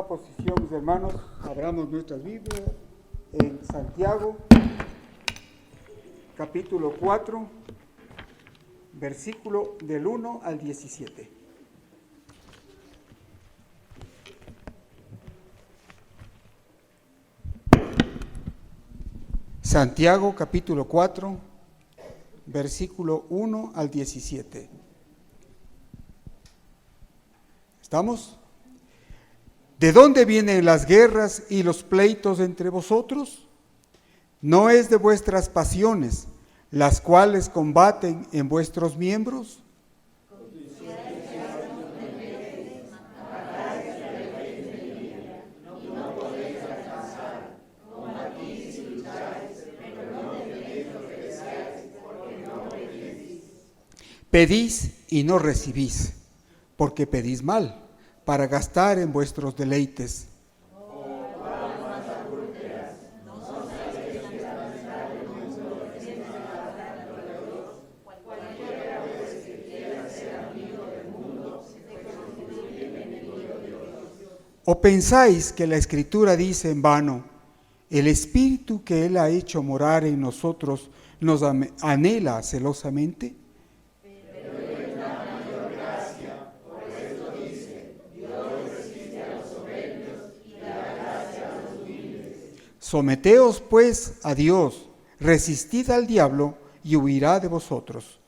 Posición, mis hermanos, abramos nuestras Biblias en Santiago, capítulo 4, versículo del 1 al 17. Santiago, capítulo 4, versículo 1 al 17. ¿Estamos? ¿De dónde vienen las guerras y los pleitos entre vosotros? ¿No es de vuestras pasiones, las cuales combaten en vuestros miembros? Pedís y no recibís, porque pedís mal, para gastar en vuestros deleites. ¿O pensáis que la Escritura dice en vano, el Espíritu que Él ha hecho morar en nosotros nos anhela celosamente? Someteos pues a Dios, resistid al diablo y huirá de vosotros.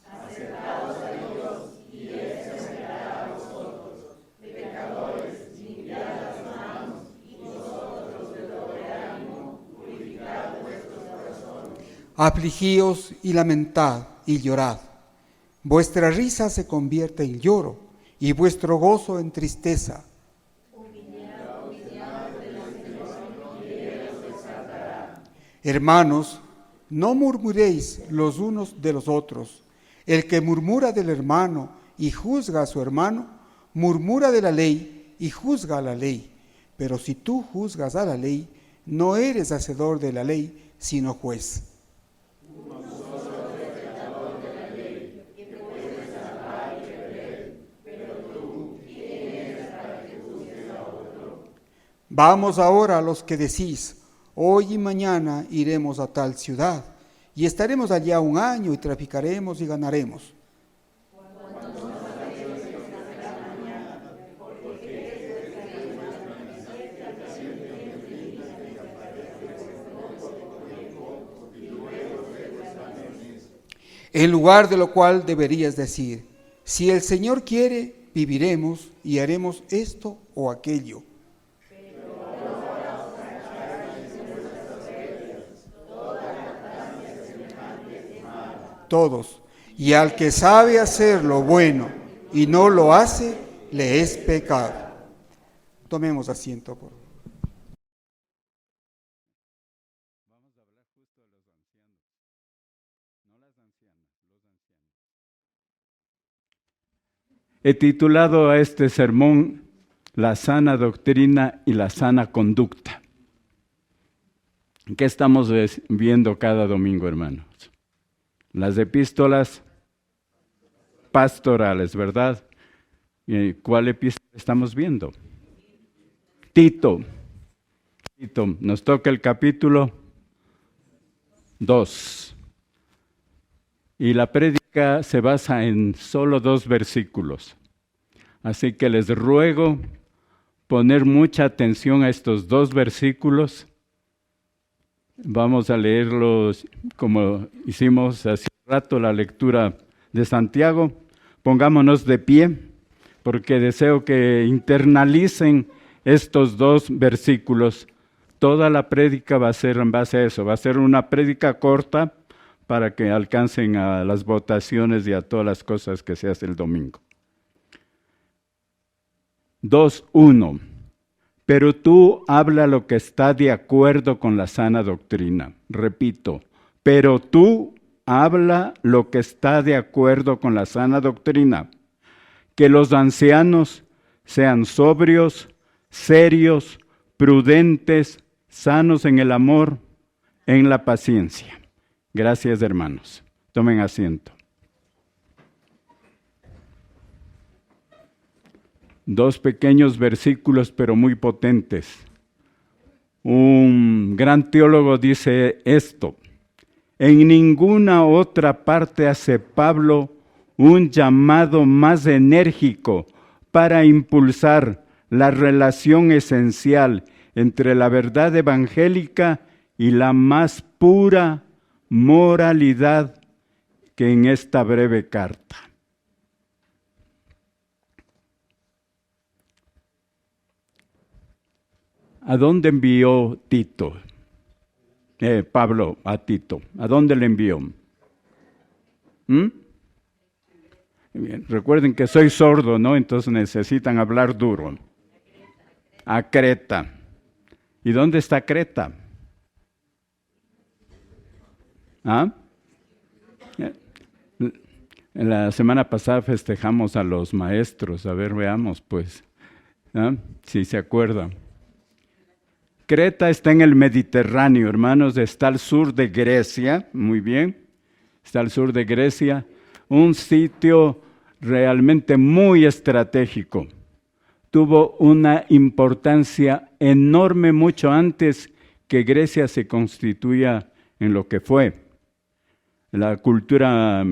Acercaos a Dios y Él se acercará a vosotros. Pecadores, limpiad las manos y vosotros de doble ánimo, purificad vuestros corazones. Afligíos y lamentad y llorad. Vuestra risa se convierte en lloro y vuestro gozo en tristeza. Hermanos, no murmuréis los unos de los otros. El que murmura del hermano y juzga a su hermano, murmura de la ley y juzga a la ley. Pero si tú juzgas a la ley, no eres hacedor de la ley, sino juez. Vamos ahora a los que decís, hoy y mañana iremos a tal ciudad, y estaremos allá un año y traficaremos y ganaremos. En lugar de lo cual deberías decir, si el Señor quiere, viviremos y haremos esto o aquello. Todos. Y al que sabe hacer lo bueno y no lo hace, le es pecado. Tomemos asiento, por favor. Vamos a hablar justo de los ancianos, no las ancianas, los ancianos. He titulado a este sermón La sana doctrina y la sana conducta. ¿Qué estamos viendo cada domingo, hermanos? Las epístolas pastorales, ¿verdad? ¿Cuál epístola estamos viendo? Tito. Nos toca el capítulo 2. Y la prédica se basa en solo 2 versículos. Así que les ruego poner mucha atención a estos 2 versículos. Vamos a leerlos como hicimos hace un rato la lectura de Santiago. Pongámonos de pie, porque deseo que internalicen estos 2 versículos. Toda la prédica va a ser en base a eso. Va a ser una prédica corta para que alcancen a las votaciones y a todas las cosas que se hace el domingo. 2:1. Pero tú habla lo que está de acuerdo con la sana doctrina. Repito, pero tú habla lo que está de acuerdo con la sana doctrina. Que los ancianos sean sobrios, serios, prudentes, sanos en el amor, en la paciencia. Gracias, hermanos. Tomen asiento. 2 pequeños versículos, pero muy potentes. Un gran teólogo dice esto: en ninguna otra parte hace Pablo un llamado más enérgico para impulsar la relación esencial entre la verdad evangélica y la más pura moralidad que en esta breve carta. ¿A dónde envió Tito? Pablo a Tito. ¿A dónde le envió? Bien, recuerden que soy sordo, ¿no? Entonces necesitan hablar duro. A Creta. ¿Y dónde está Creta? En la semana pasada festejamos a los maestros. A ver, veamos, pues, si se acuerdan. Creta está en el Mediterráneo, hermanos, está al sur de Grecia, muy bien, está al sur de Grecia, un sitio realmente muy estratégico. Tuvo una importancia enorme mucho antes que Grecia se constituya en lo que fue. La cultura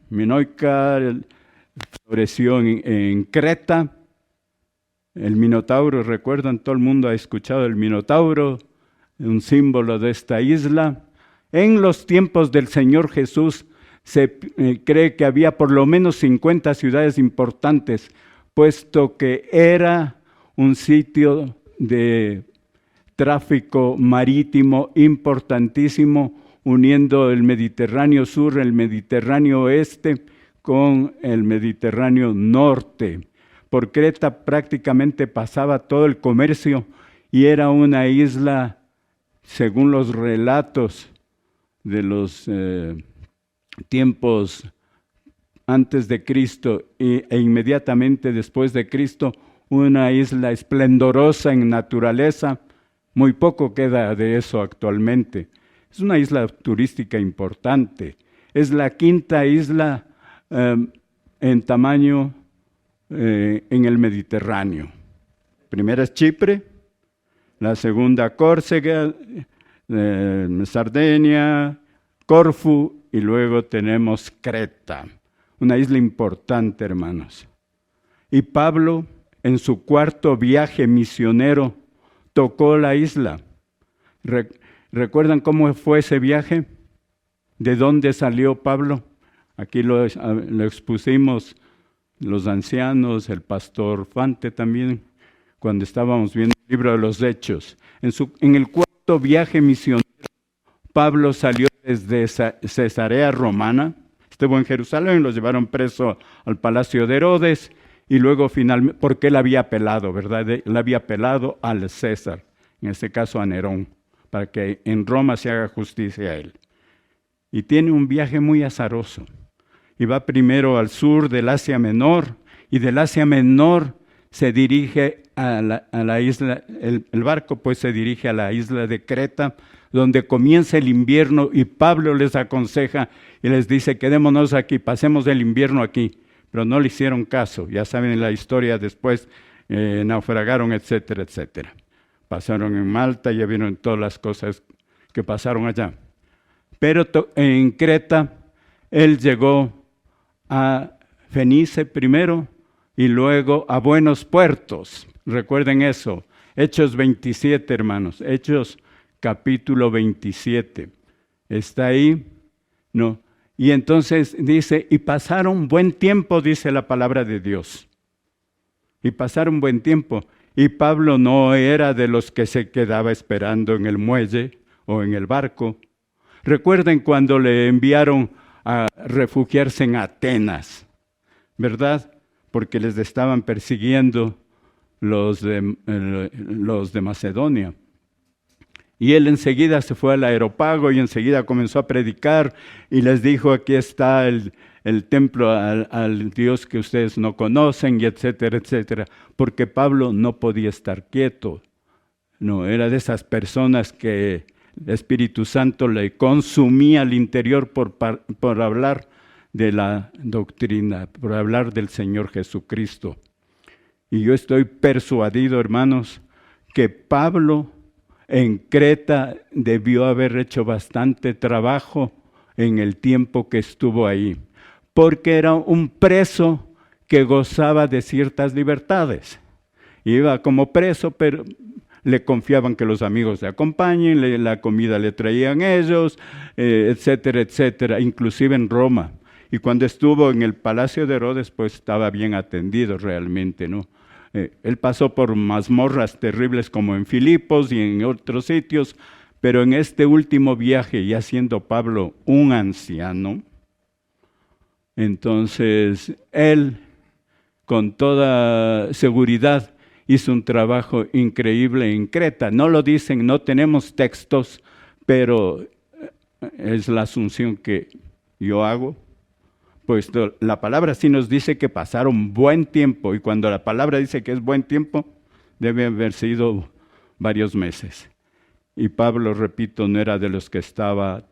minoica floreció en Creta. El Minotauro, ¿recuerdan? Todo el mundo ha escuchado el Minotauro, un símbolo de esta isla. En los tiempos del Señor Jesús se cree que había por lo menos 50 ciudades importantes, puesto que era un sitio de tráfico marítimo importantísimo, uniendo el Mediterráneo sur, el Mediterráneo oeste con el Mediterráneo norte. Por Creta prácticamente pasaba todo el comercio y era una isla, según los relatos de los tiempos antes de Cristo e inmediatamente después de Cristo, una isla esplendorosa en naturaleza. Muy poco queda de eso actualmente. Es una isla turística importante. Es la 5ª isla en tamaño en el Mediterráneo. Primera es Chipre, la segunda Córcega, Sardenia, Corfú y luego tenemos Creta. Una isla importante, hermanos. Y Pablo, en su 4º viaje misionero, tocó la isla. ¿Recuerdan cómo fue ese viaje? ¿De dónde salió Pablo? Aquí lo expusimos los ancianos, el pastor Fante también, cuando estábamos viendo el libro de los Hechos. En el cuarto viaje misionero, Pablo salió desde Cesarea Romana, estuvo en Jerusalén, lo llevaron preso al palacio de Herodes, y luego finalmente, porque él había apelado, ¿verdad? Él había apelado al César, en este caso a Nerón, para que en Roma se haga justicia a él. Y tiene un viaje muy azaroso. Y va primero al sur del Asia Menor, y del Asia Menor se dirige a la isla, el barco pues se dirige a la isla de Creta, donde comienza el invierno, y Pablo les aconseja y les dice: quedémonos aquí, pasemos el invierno aquí. Pero no le hicieron caso, ya saben la historia después, naufragaron, etcétera, etcétera. Pasaron en Malta, ya vieron todas las cosas que pasaron allá. Pero en Creta, él llegó a Fenice primero y luego a Buenos Puertos. Recuerden eso. Hechos 27, hermanos. Hechos capítulo 27. ¿Está ahí? No. Y entonces dice, y pasaron buen tiempo, dice la palabra de Dios. Y pasaron buen tiempo. Y Pablo no era de los que se quedaba esperando en el muelle o en el barco. Recuerden cuando le enviaron a refugiarse en Atenas, ¿verdad? Porque les estaban persiguiendo los de Macedonia. Y él enseguida se fue al Areópago y enseguida comenzó a predicar y les dijo: aquí está el templo al Dios que ustedes no conocen, y etcétera, etcétera. Porque Pablo no podía estar quieto. No, era de esas personas que el Espíritu Santo le consumía al interior por hablar de la doctrina, por hablar del Señor Jesucristo. Y yo estoy persuadido, hermanos, que Pablo en Creta debió haber hecho bastante trabajo en el tiempo que estuvo ahí, porque era un preso que gozaba de ciertas libertades. Iba como preso, pero le confiaban que los amigos le acompañen, la comida le traían ellos, etcétera, etcétera, inclusive en Roma. Y cuando estuvo en el palacio de Herodes, pues estaba bien atendido realmente, ¿no? Él pasó por mazmorras terribles como en Filipos y en otros sitios, pero en este último viaje, ya siendo Pablo un anciano, entonces él con toda seguridad hizo un trabajo increíble en Creta. No lo dicen, no tenemos textos, pero es la asunción que yo hago. Pues la palabra sí nos dice que pasaron buen tiempo, y cuando la palabra dice que es buen tiempo, debe haber sido varios meses. Y Pablo, repito, no era de los que estaba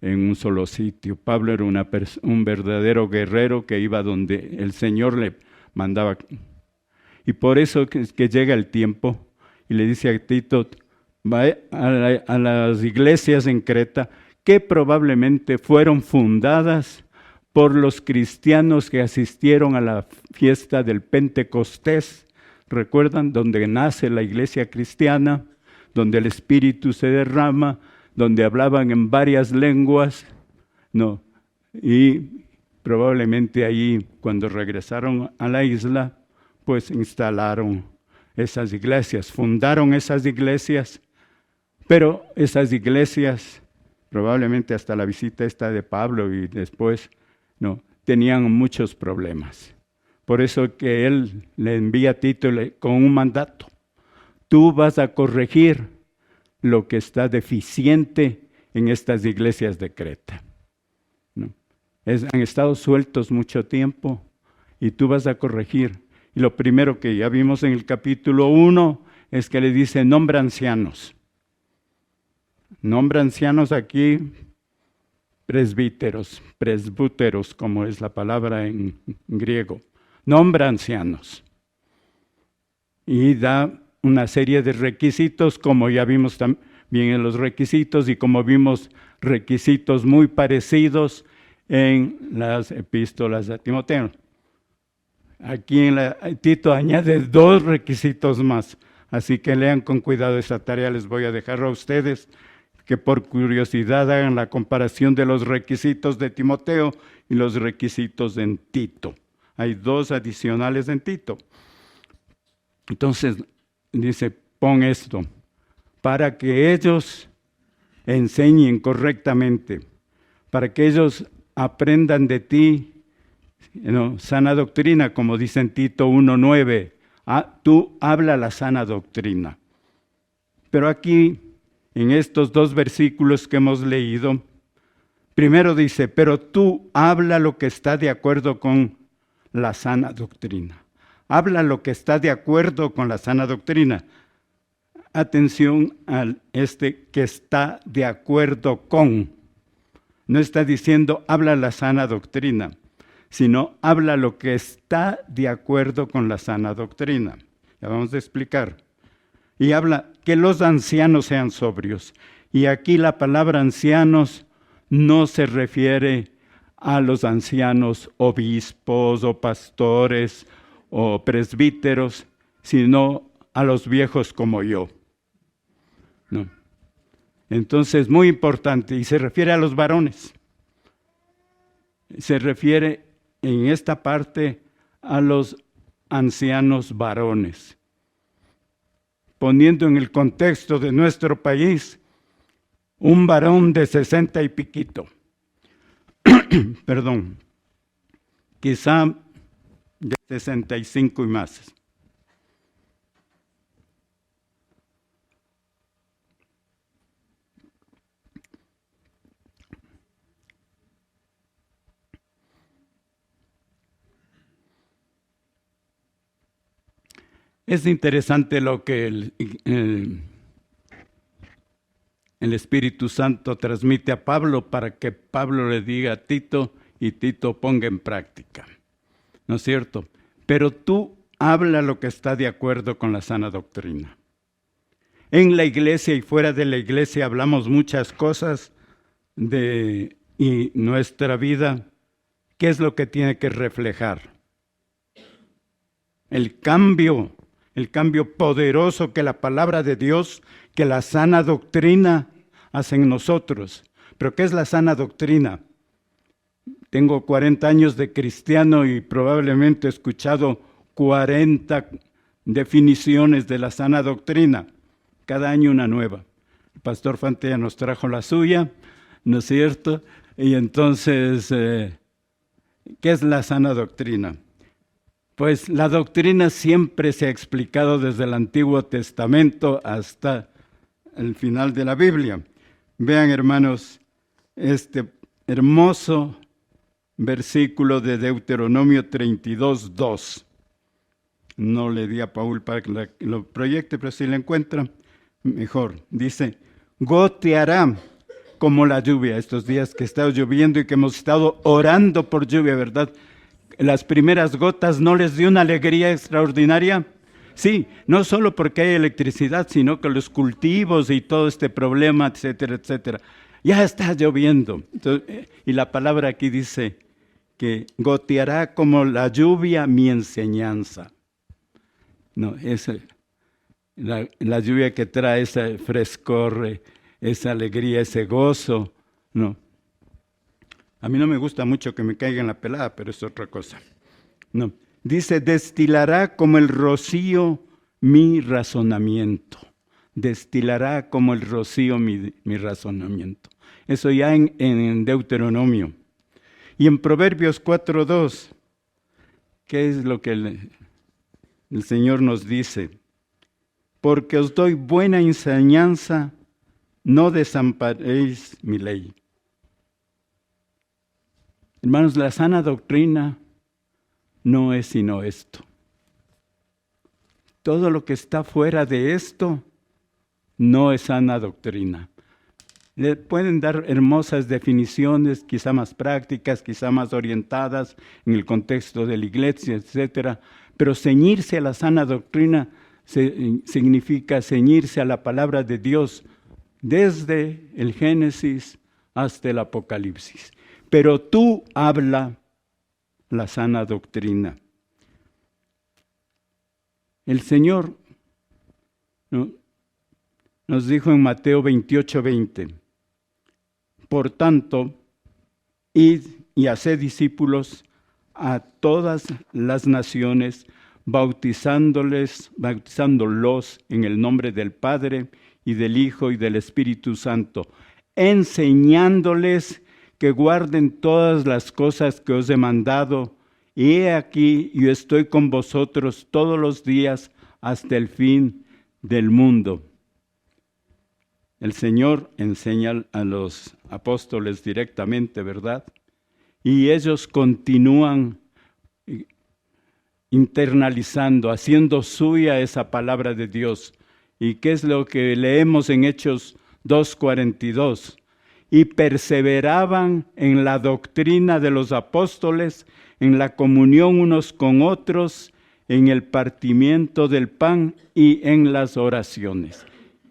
en un solo sitio. Pablo era un verdadero guerrero que iba donde el Señor le mandaba. Y por eso que llega el tiempo y le dice a Tito: va a las iglesias en Creta que probablemente fueron fundadas por los cristianos que asistieron a la fiesta del Pentecostés. ¿Recuerdan? Donde nace la iglesia cristiana, donde el Espíritu se derrama, donde hablaban en varias lenguas. No. Y probablemente ahí, cuando regresaron a la isla, pues instalaron esas iglesias, fundaron esas iglesias, pero esas iglesias, probablemente hasta la visita esta de Pablo y después, no, tenían muchos problemas. Por eso que él le envía a Tito con un mandato: tú vas a corregir lo que está deficiente en estas iglesias de Creta. ¿No? Han estado sueltos mucho tiempo y tú vas a corregir. Y lo primero que ya vimos en el capítulo 1 es que le dice: nombra ancianos. Nombra ancianos aquí, presbúteros, como es la palabra en griego. Nombra ancianos. Y da una serie de requisitos, como ya vimos también en los requisitos, y como vimos requisitos muy parecidos en las epístolas a Timoteo. Aquí en Tito añade 2 requisitos más, así que lean con cuidado esa tarea, les voy a dejar a ustedes, que por curiosidad hagan la comparación de los requisitos de Timoteo y los requisitos en Tito. Hay 2 adicionales en Tito. Entonces, dice, pon esto, para que ellos enseñen correctamente, para que ellos aprendan de ti, sana doctrina, como dice en Tito 1:9. Tú habla la sana doctrina. Pero aquí, en estos 2 versículos que hemos leído, primero dice, pero tú habla lo que está de acuerdo con la sana doctrina. Habla lo que está de acuerdo con la sana doctrina. Atención al que está de acuerdo con. No está diciendo habla la sana doctrina, sino habla lo que está de acuerdo con la sana doctrina. Ya vamos a explicar. Y habla que los ancianos sean sobrios. Y aquí la palabra ancianos no se refiere a los ancianos obispos o pastores o presbíteros, sino a los viejos como yo. No. Entonces, muy importante, y se refiere a los varones. Se refiere en esta parte a los ancianos varones. Poniendo en el contexto de nuestro país, un varón de 60 y piquito, perdón, quizá de 65 y más. Es interesante lo que el Espíritu Santo transmite a Pablo para que Pablo le diga a Tito y Tito ponga en práctica. ¿No es cierto? Pero tú habla lo que está de acuerdo con la sana doctrina. En la iglesia y fuera de la iglesia hablamos muchas cosas y nuestra vida, ¿qué es lo que tiene que reflejar? El cambio poderoso que la palabra de Dios, que la sana doctrina hace en nosotros. ¿Pero qué es la sana doctrina? Tengo 40 años de cristiano y probablemente he escuchado 40 definiciones de la sana doctrina. Cada año una nueva. El pastor Fante ya nos trajo la suya, ¿no es cierto? Y entonces, ¿qué es la sana doctrina? Pues la doctrina siempre se ha explicado desde el Antiguo Testamento hasta el final de la Biblia. Vean, hermanos, este hermoso versículo de Deuteronomio 32:2. No le di a Paul para que lo proyecte, pero si lo encuentra, mejor. Dice, goteará como la lluvia. Estos días que está lloviendo y que hemos estado orando por lluvia, ¿verdad? Las primeras gotas no les dio una alegría extraordinaria. Sí, no solo porque hay electricidad, sino que los cultivos y todo este problema, etcétera, etcétera. Ya está lloviendo. Entonces, y la palabra aquí dice que goteará como la lluvia mi enseñanza. No, es la lluvia que trae ese frescor, esa alegría, ese gozo. No. A mí no me gusta mucho que me caiga en la pelada, pero es otra cosa. No. Dice, destilará como el rocío mi razonamiento. Destilará como el rocío mi razonamiento. Eso ya en Deuteronomio. Y en Proverbios 4:2, ¿qué es lo que el Señor nos dice? Porque os doy buena enseñanza, no desamparéis mi ley. Hermanos, la sana doctrina no es sino esto. Todo lo que está fuera de esto no es sana doctrina. Le pueden dar hermosas definiciones, quizá más prácticas, quizá más orientadas en el contexto de la iglesia, etcétera. Pero ceñirse a la sana doctrina significa ceñirse a la palabra de Dios desde el Génesis hasta el Apocalipsis. Pero tú habla la sana doctrina. El Señor, ¿no?, nos dijo en Mateo 28:20, por tanto, id y haced discípulos a todas las naciones, bautizándolos en el nombre del Padre y del Hijo y del Espíritu Santo, enseñándoles que guarden todas las cosas que os he mandado, y he aquí yo estoy con vosotros todos los días hasta el fin del mundo. El Señor enseña a los apóstoles directamente, ¿verdad? Y ellos continúan internalizando, haciendo suya esa palabra de Dios. ¿Y qué es lo que leemos en Hechos 2:42? Y perseveraban en la doctrina de los apóstoles, en la comunión unos con otros, en el partimiento del pan y en las oraciones.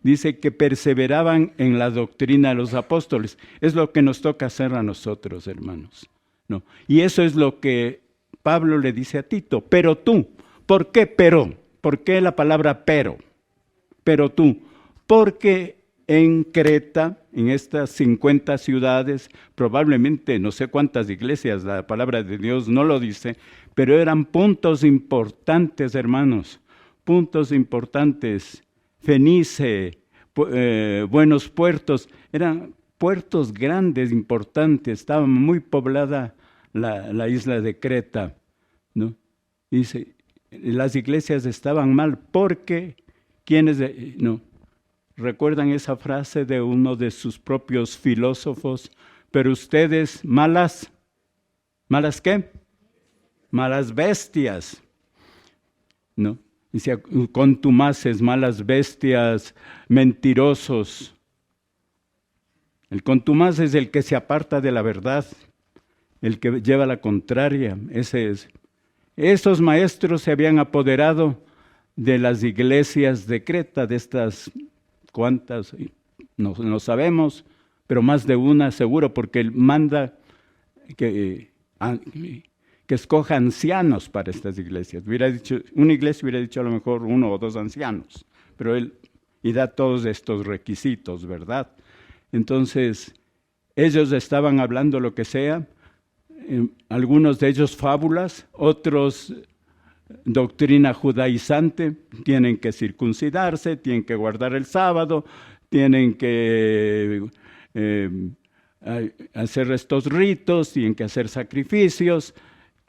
Dice que perseveraban en la doctrina de los apóstoles. Es lo que nos toca hacer a nosotros, hermanos. ¿No? Y eso es lo que Pablo le dice a Tito. Pero tú, ¿por qué pero? ¿Por qué la palabra pero? Pero tú, porque en Creta, en estas 50 ciudades, probablemente no sé cuántas iglesias, la palabra de Dios no lo dice, pero eran puntos importantes, hermanos, puntos importantes. Fenice, Buenos Puertos, eran puertos grandes, importantes, estaba muy poblada la isla de Creta, ¿no? Dice, las iglesias estaban mal porque, ¿quiénes? No. ¿Recuerdan esa frase de uno de sus propios filósofos? Pero ustedes, ¿malas qué? Malas bestias, ¿no? Dice, contumaces, malas bestias, mentirosos. El contumaz es el que se aparta de la verdad, el que lleva la contraria, ese es. Esos maestros se habían apoderado de las iglesias de Creta, de estas cuantas, no sabemos, pero más de una seguro, porque él manda que escoja ancianos para estas iglesias. Una iglesia hubiera dicho a lo mejor 1 o 2 ancianos, pero él y da todos estos requisitos, ¿verdad? Entonces, ellos estaban hablando lo que sea, algunos de ellos fábulas, otros doctrina judaizante, tienen que circuncidarse, tienen que guardar el sábado, tienen que hacer estos ritos, tienen que hacer sacrificios,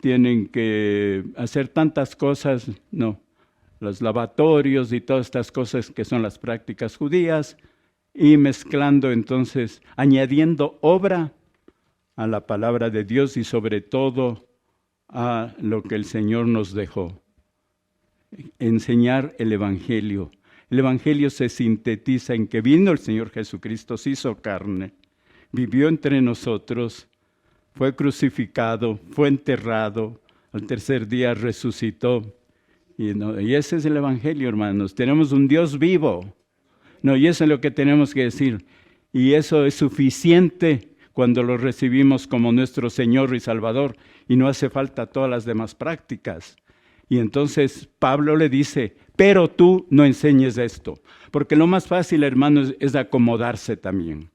tienen que hacer tantas cosas, no, los lavatorios y todas estas cosas que son las prácticas judías, y mezclando entonces, añadiendo obra a la palabra de Dios y sobre todo a lo que el Señor nos dejó. Enseñar el Evangelio. El Evangelio se sintetiza en que vino el Señor Jesucristo, se hizo carne, vivió entre nosotros, fue crucificado, fue enterrado, al tercer día resucitó. Y ese es el Evangelio, hermanos. Tenemos un Dios vivo. Y eso es lo que tenemos que decir. Y eso es suficiente cuando lo recibimos como nuestro Señor y Salvador. Y no hace falta todas las demás prácticas. Y entonces Pablo le dice, pero tú no enseñes esto. Porque lo más fácil, hermanos, es acomodarse también.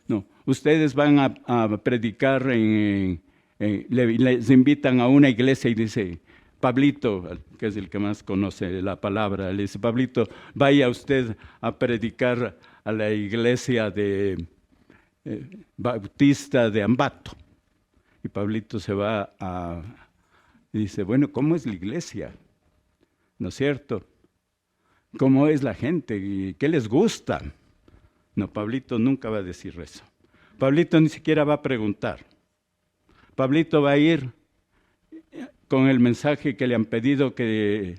No, ustedes van a predicar, les invitan a una iglesia y dice, Pablito, que es el que más conoce la palabra, le dice, Pablito, vaya usted a predicar a la iglesia de Bautista de Ambato. Y Pablito se va y dice, bueno, ¿cómo es la iglesia? ¿No es cierto? ¿Cómo es la gente? ¿Y qué les gusta? No, Pablito nunca va a decir eso. Pablito ni siquiera va a preguntar. Pablito va a ir con el mensaje que le han pedido que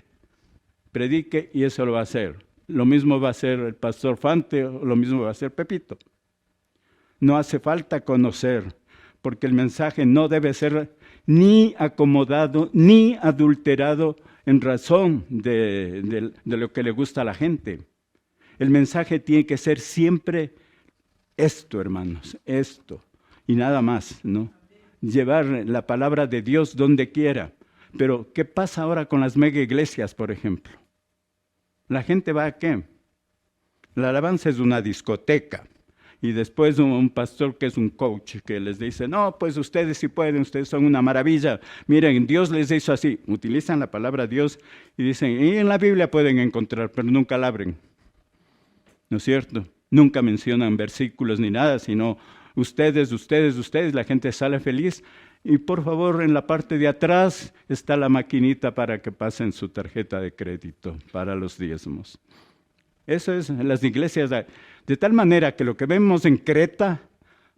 predique y eso lo va a hacer. Lo mismo va a hacer el pastor Fante, o lo mismo va a hacer Pepito. No hace falta conocer, porque el mensaje no debe ser ni acomodado, ni adulterado en razón de lo que le gusta a la gente. El mensaje tiene que ser siempre esto, hermanos, esto, y nada más, ¿no? Llevar la palabra de Dios donde quiera. Pero, ¿qué pasa ahora con las mega iglesias, por ejemplo? ¿La gente va a qué? La alabanza es una discoteca. Y después un pastor que es un coach que les dice, no, pues ustedes sí pueden, ustedes son una maravilla. Miren, Dios les hizo así. Utilizan la palabra Dios y dicen, y en la Biblia pueden encontrar, pero nunca la abren. ¿No es cierto? Nunca mencionan versículos ni nada, sino ustedes, la gente sale feliz. Y por favor, en la parte de atrás está la maquinita para que pasen su tarjeta de crédito para los diezmos. Eso es en las iglesias. De tal manera que lo que vemos en Creta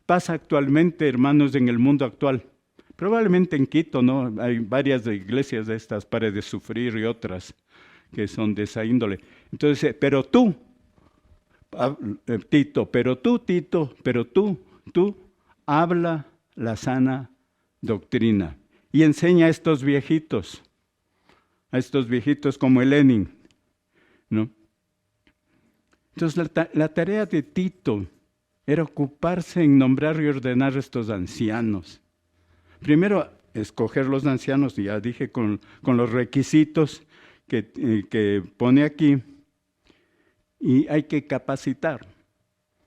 pasa actualmente, hermanos, en el mundo actual. Probablemente en Quito, ¿no? Hay varias iglesias de estas, Paredes Sufrir y otras que son de esa índole. Entonces, pero tú, tú habla la sana doctrina y enseña a estos viejitos como el Lenin, ¿no? Entonces la tarea de Tito era ocuparse en nombrar y ordenar a estos ancianos. Primero, escoger los ancianos, ya dije, con los requisitos que pone aquí, y hay que capacitar.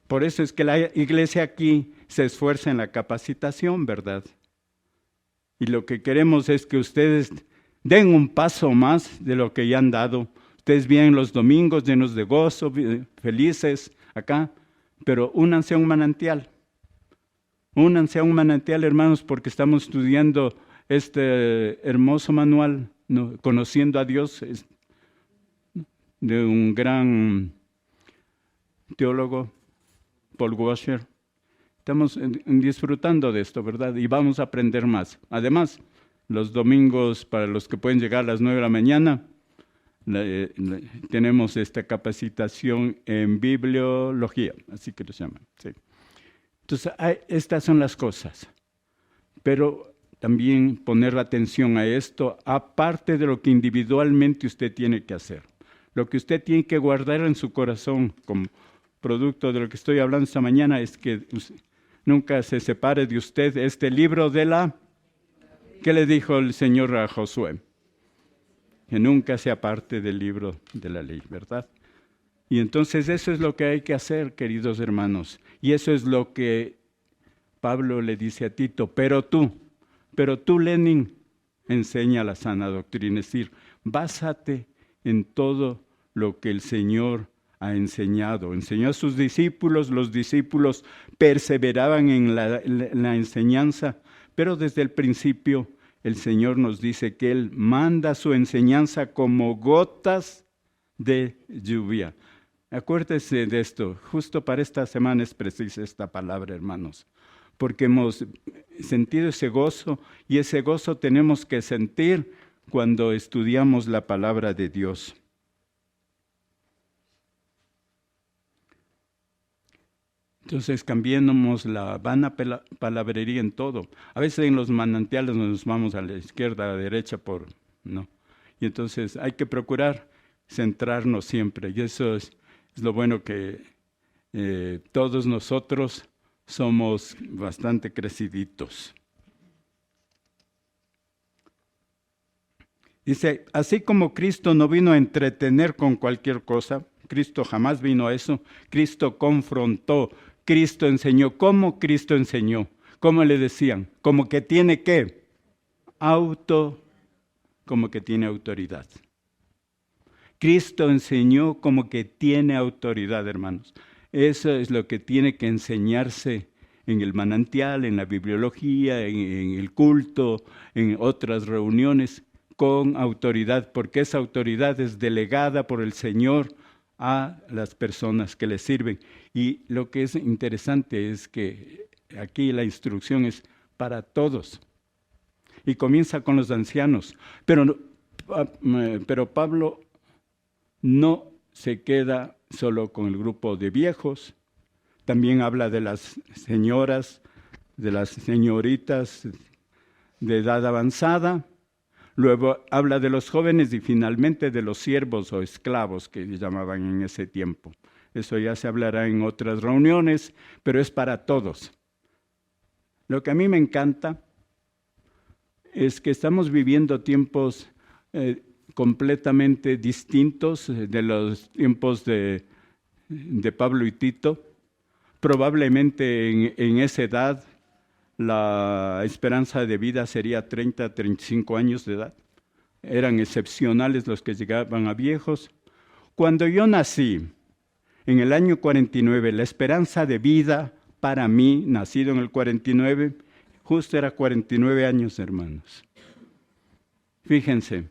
Por eso es que la iglesia aquí se esfuerza en la capacitación, ¿verdad? Y lo que queremos es que ustedes den un paso más de lo que ya han dado. Ustedes vienen los domingos llenos de gozo, felices acá, pero únanse a un manantial. Únanse a un manantial, hermanos, porque estamos estudiando este hermoso manual, ¿no? Conociendo a Dios, de un gran teólogo, Paul Washer. Estamos disfrutando de esto, ¿verdad? Y vamos a aprender más. Además, los domingos, para los que pueden llegar a las 9 de la mañana, tenemos esta capacitación en bibliología, así que lo llaman. Sí. Entonces, estas son las cosas. Pero también poner atención a esto, aparte de lo que individualmente usted tiene que hacer. Lo que usted tiene que guardar en su corazón, como producto de lo que estoy hablando esta mañana, es que nunca se separe de usted este libro de la... ¿Qué le dijo el Señor a Josué? Que nunca sea parte del libro de la ley, ¿verdad? Y entonces eso es lo que hay que hacer, queridos hermanos. Y eso es lo que Pablo le dice a Tito. Pero tú, Lenin, enseña la sana doctrina. Es decir, básate en todo lo que el Señor ha enseñado. Enseñó a sus discípulos, los discípulos perseveraban en la enseñanza, pero desde el principio el Señor nos dice que Él manda su enseñanza como gotas de lluvia. Acuérdese de esto, justo para esta semana es precisa esta palabra, hermanos, porque hemos sentido ese gozo y ese gozo tenemos que sentir cuando estudiamos la palabra de Dios. Entonces cambiemos la vana palabrería en todo. A veces en los manantiales nos vamos a la izquierda, a la derecha, ¿no? Y entonces hay que procurar centrarnos siempre. Y eso es lo bueno que todos nosotros somos bastante creciditos. Dice, así como Cristo no vino a entretener con cualquier cosa, Cristo jamás vino a eso, Cristo confrontó, Cristo enseñó. ¿Cómo Cristo enseñó? ¿Cómo le decían? Como que tiene ¿qué? Como que tiene autoridad. Cristo enseñó como que tiene autoridad, hermanos. Eso es lo que tiene que enseñarse en el manantial, en la bibliología, en el culto, en otras reuniones, con autoridad, porque esa autoridad es delegada por el Señor a las personas que le sirven. Y lo que es interesante es que aquí la instrucción es para todos. Y comienza con los ancianos. Pero Pablo no se queda solo con el grupo de viejos, también habla de las señoras, de las señoritas de edad avanzada, luego habla de los jóvenes y finalmente de los siervos o esclavos que llamaban en ese tiempo. Eso ya se hablará en otras reuniones, pero es para todos. Lo que a mí me encanta es que estamos viviendo tiempos completamente distintos de los tiempos de de Pablo y Tito, probablemente en esa edad la esperanza de vida sería 30, 35 años de edad. Eran excepcionales los que llegaban a viejos. Cuando yo nací, en el año 49, la esperanza de vida para mí, nacido en el 49, justo era 49 años, hermanos. Fíjense,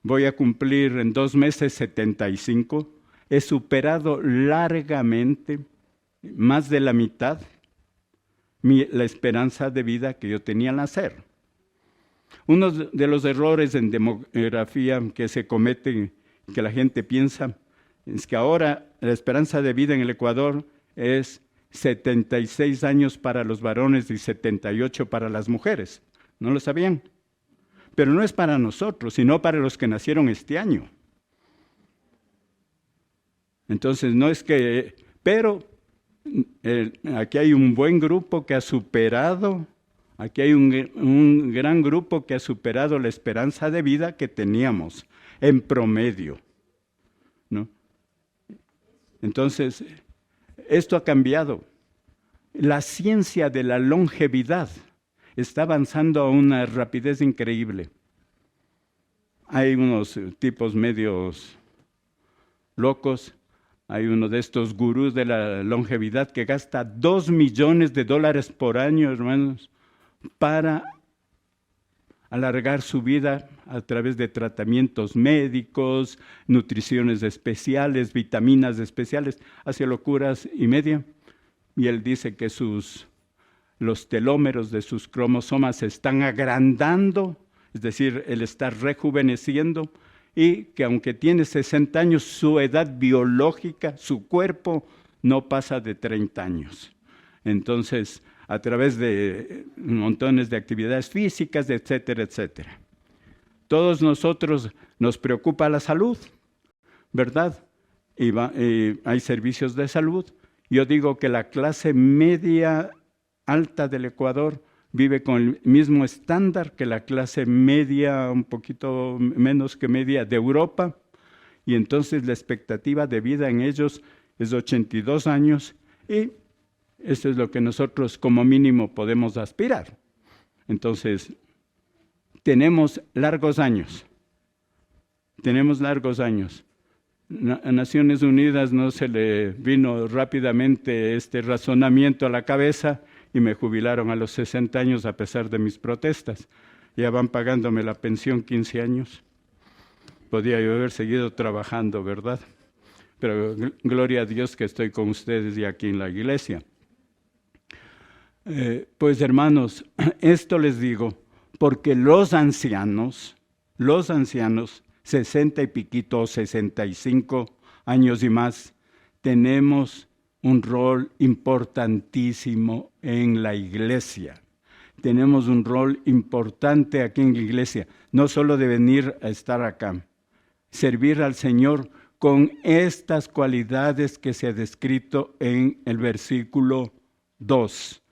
voy a cumplir en 2 meses 75. He superado largamente, más de la mitad, la esperanza de vida que yo tenía al nacer. Uno de los errores en demografía que se cometen, que la gente piensa, es que ahora la esperanza de vida en el Ecuador es 76 años para los varones y 78 para las mujeres. ¿No lo sabían? Pero no es para nosotros, sino para los que nacieron este año. Entonces, no es que... Pero aquí hay un buen grupo que ha superado, aquí hay un gran grupo que ha superado la esperanza de vida que teníamos en promedio, ¿no? Entonces, esto ha cambiado. La ciencia de la longevidad está avanzando a una rapidez increíble. Hay unos tipos medios locos. Hay uno de estos gurús de la longevidad que gasta $2 millones por año, hermanos, para alargar su vida a través de tratamientos médicos, nutriciones especiales, vitaminas especiales, hace locuras y media. Y él dice que los telómeros de sus cromosomas se están agrandando, es decir, él está rejuveneciendo, y que aunque tiene 60 años, su edad biológica, su cuerpo, no pasa de 30 años. Entonces, a través de montones de actividades físicas, etcétera, etcétera. Todos nosotros nos preocupa la salud, ¿verdad? Y hay servicios de salud. Yo digo que la clase media alta del Ecuador vive con el mismo estándar que la clase media, un poquito menos que media de Europa, y entonces la expectativa de vida en ellos es 82 años, y eso es lo que nosotros como mínimo podemos aspirar. Entonces, tenemos largos años. A Naciones Unidas no se le vino rápidamente este razonamiento a la cabeza, y me jubilaron a los 60 años a pesar de mis protestas. Ya van pagándome la pensión 15 años. Podía yo haber seguido trabajando, ¿verdad? Pero gloria a Dios que estoy con ustedes y aquí en la iglesia. Pues hermanos, esto les digo, porque los ancianos, 60 y piquito, 65 años y más, tenemos un rol importantísimo en la iglesia. Tenemos un rol importante aquí en la iglesia, no solo de venir a estar acá, servir al Señor con estas cualidades que se ha descrito en el versículo 2.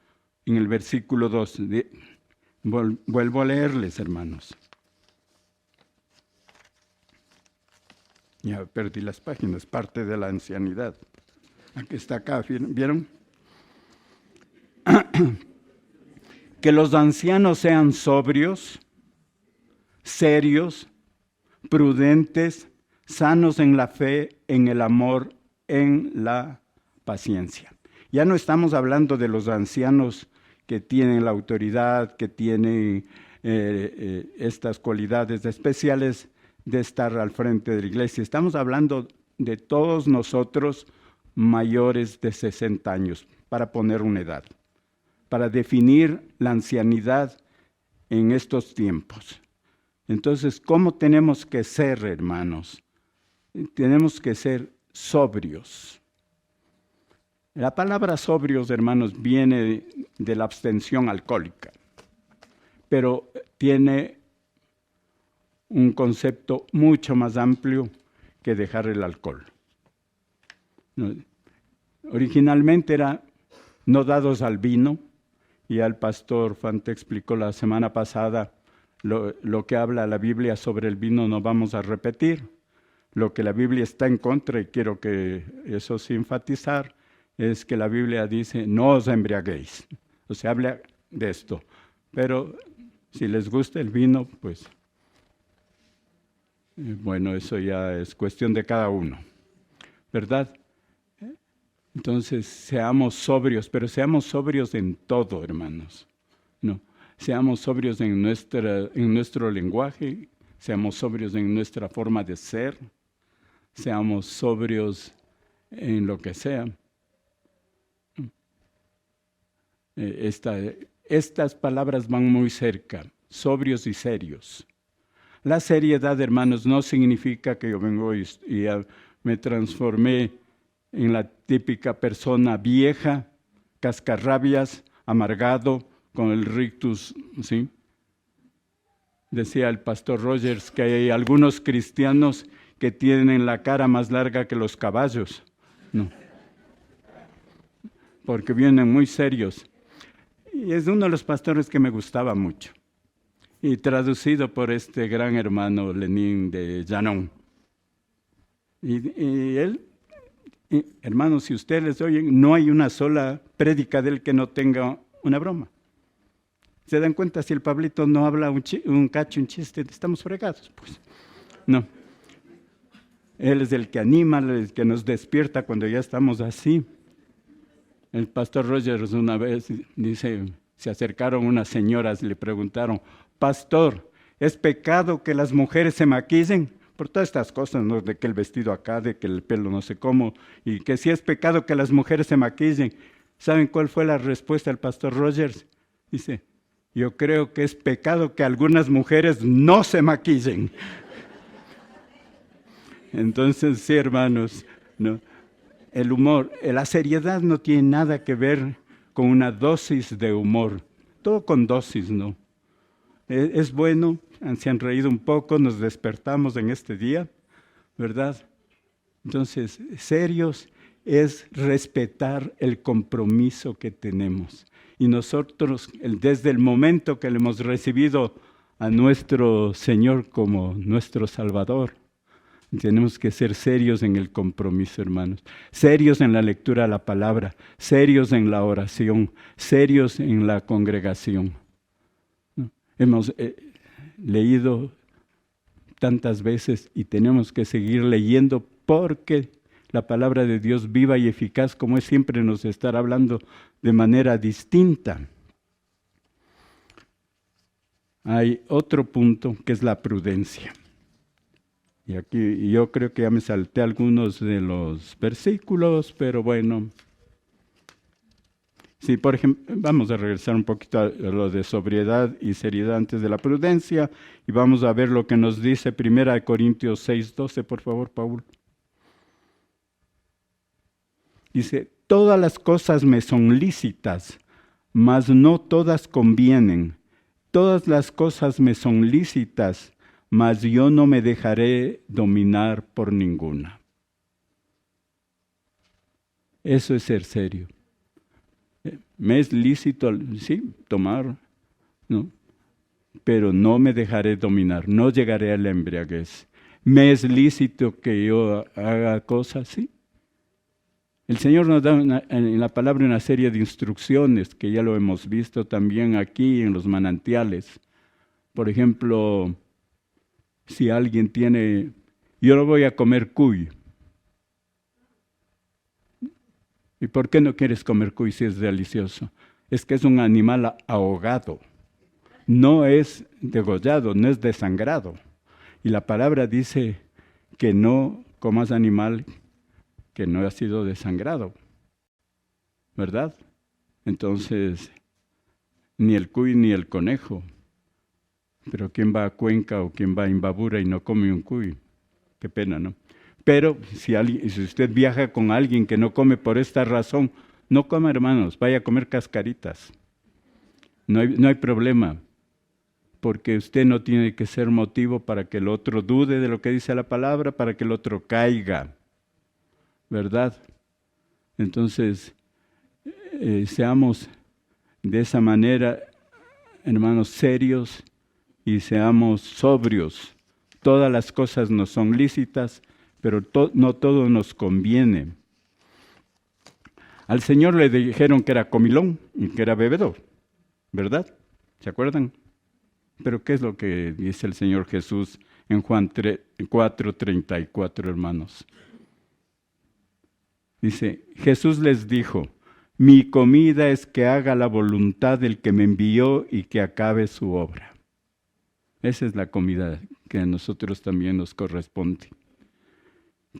En el versículo 2, vuelvo a leerles, hermanos. Ya perdí las páginas, parte de la ancianidad. Aquí está acá, ¿vieron? Que los ancianos sean sobrios, serios, prudentes, sanos en la fe, en el amor, en la paciencia. Ya no estamos hablando de los ancianos que tienen la autoridad, que tienen estas cualidades especiales de estar al frente de la iglesia. Estamos hablando de todos nosotros mayores de 60 años, para poner una edad, para definir la ancianidad en estos tiempos. Entonces, ¿cómo tenemos que ser, hermanos? Tenemos que ser sobrios. La palabra sobrios, hermanos, viene de la abstención alcohólica, pero tiene un concepto mucho más amplio que dejar el alcohol. Originalmente era no dados al vino, y el pastor Fante explicó la semana pasada lo que habla la Biblia sobre el vino, no vamos a repetir, Lo que la Biblia está en contra, y quiero que eso sí enfatizar, es que la Biblia dice, no os embriaguéis. O sea, habla de esto. Pero si les gusta el vino, pues, bueno, eso ya es cuestión de cada uno, ¿verdad? Entonces, seamos sobrios, pero seamos sobrios en todo, hermanos. No, seamos sobrios en nuestro lenguaje, seamos sobrios en nuestra forma de ser, seamos sobrios en lo que sea. Estas palabras van muy cerca, sobrios y serios. La seriedad, hermanos, no significa que yo vengo y ya me transformé en la típica persona vieja, cascarrabias, amargado, con el rictus, ¿sí? Decía el pastor Rogers que hay algunos cristianos que tienen la cara más larga que los caballos, no, porque vienen muy serios. Y es uno de los pastores que me gustaba mucho, y traducido por este gran hermano Lenin de Llanón. Y él, hermanos, si ustedes les oyen, no hay una sola prédica de él que no tenga una broma. ¿Se dan cuenta? Si el Pablito no habla un chiste, estamos fregados, pues. No. Él es el que anima, el que nos despierta cuando ya estamos así. El pastor Rogers una vez dice, se acercaron unas señoras y le preguntaron, pastor, ¿es pecado que las mujeres se maquillen? Por todas estas cosas, ¿no? De que el vestido acá, de que el pelo no sé cómo, y que si es pecado que las mujeres se maquillen. ¿Saben cuál fue la respuesta del pastor Rogers? Dice, yo creo que es pecado que algunas mujeres no se maquillen. Entonces, sí, hermanos, ¿no? El humor, la seriedad no tiene nada que ver con una dosis de humor. Todo con dosis, ¿no? Es bueno, se han reído un poco, nos despertamos en este día, ¿verdad? Entonces, serios es respetar el compromiso que tenemos. Y nosotros, desde el momento que le hemos recibido a nuestro Señor como nuestro Salvador, tenemos que ser serios en el compromiso, hermanos. Serios en la lectura de la palabra, serios en la oración, serios en la congregación. Hemos leído tantas veces y tenemos que seguir leyendo porque la palabra de Dios viva y eficaz, como es, siempre nos estará hablando de manera distinta. Hay otro punto que es la prudencia. Y aquí yo creo que ya me salté algunos de los versículos, pero bueno. Sí, por ejemplo, vamos a regresar un poquito a lo de sobriedad y seriedad antes de la prudencia, y vamos a ver lo que nos dice 1 Corintios 6:12, por favor, Paul. Dice, todas las cosas me son lícitas, mas no todas convienen. Todas las cosas me son lícitas, mas yo no me dejaré dominar por ninguna. Eso es ser serio. Me es lícito, sí, tomar, ¿no? Pero no me dejaré dominar, no llegaré a la embriaguez. Me es lícito que yo haga cosas, sí. El Señor nos da en la palabra una serie de instrucciones que ya lo hemos visto también aquí en los manantiales. Por ejemplo, si alguien tiene, yo no voy a comer cuy. ¿Y por qué no quieres comer cuy si es delicioso? Es que es un animal ahogado, no es degollado, no es desangrado. Y la palabra dice que no comas animal que no ha sido desangrado, ¿verdad? Entonces, ni el cuy ni el conejo. Pero ¿quién va a Cuenca o quién va a Imbabura y no come un cuy? Qué pena, ¿no? Pero si usted viaja con alguien que no come por esta razón, no coma, hermanos, vaya a comer cascaritas. No hay problema, porque usted no tiene que ser motivo para que el otro dude de lo que dice la palabra, para que el otro caiga, ¿verdad? Entonces, seamos de esa manera, hermanos, serios y seamos sobrios. Todas las cosas nos son lícitas, pero no todo nos conviene. Al Señor le dijeron que era comilón y que era bebedor, ¿verdad? ¿Se acuerdan? Pero ¿qué es lo que dice el Señor Jesús en Juan 4:34, hermanos? Dice, Jesús les dijo, mi comida es que haga la voluntad del que me envió y que acabe su obra. Esa es la comida que a nosotros también nos corresponde.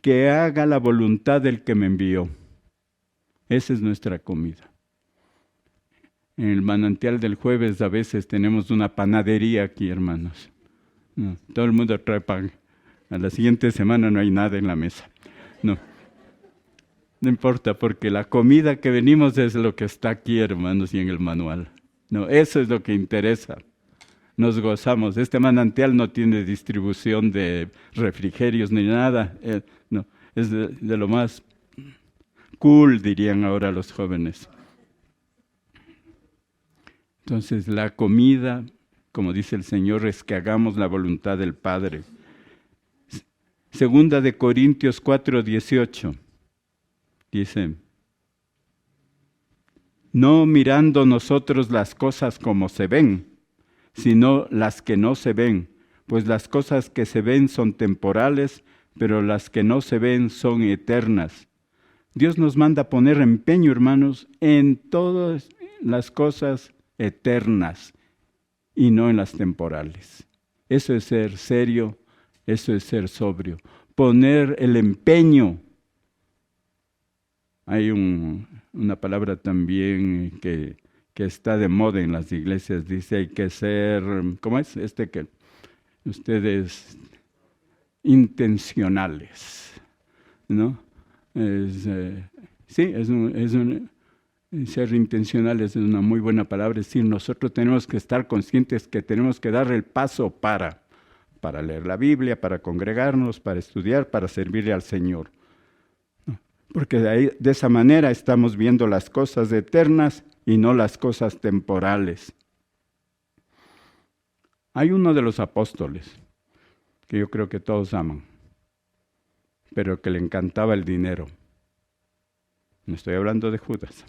Que haga la voluntad del que me envió. Esa es nuestra comida. En el manantial del jueves a veces tenemos una panadería aquí, hermanos. No, todo el mundo trae pan. A la siguiente semana no hay nada en la mesa. No importa, porque la comida que venimos es lo que está aquí, hermanos, y en el manual. No, eso es lo que interesa. Nos gozamos. Este manantial no tiene distribución de refrigerios ni nada. No, es de lo más cool, dirían ahora los jóvenes. Entonces, la comida, como dice el Señor, es que hagamos la voluntad del Padre. Segunda de Corintios 4:18. Dice, no mirando nosotros las cosas como se ven, sino las que no se ven, pues las cosas que se ven son temporales, pero las que no se ven son eternas. Dios nos manda a poner empeño, hermanos, en todas las cosas eternas y no en las temporales. Eso es ser serio, eso es ser sobrio. Poner el empeño. Hay una palabra también que está de moda en las iglesias, dice hay que ser, ¿cómo es? Que ustedes intencionales, ¿no? Ser intencionales es una muy buena palabra, es decir, nosotros tenemos que estar conscientes que tenemos que dar el paso para leer la Biblia, para congregarnos, para estudiar, para servirle al Señor. Porque de esa manera estamos viendo las cosas eternas y no las cosas temporales. Hay uno de los apóstoles que yo creo que todos aman, pero que le encantaba el dinero. No estoy hablando de Judas.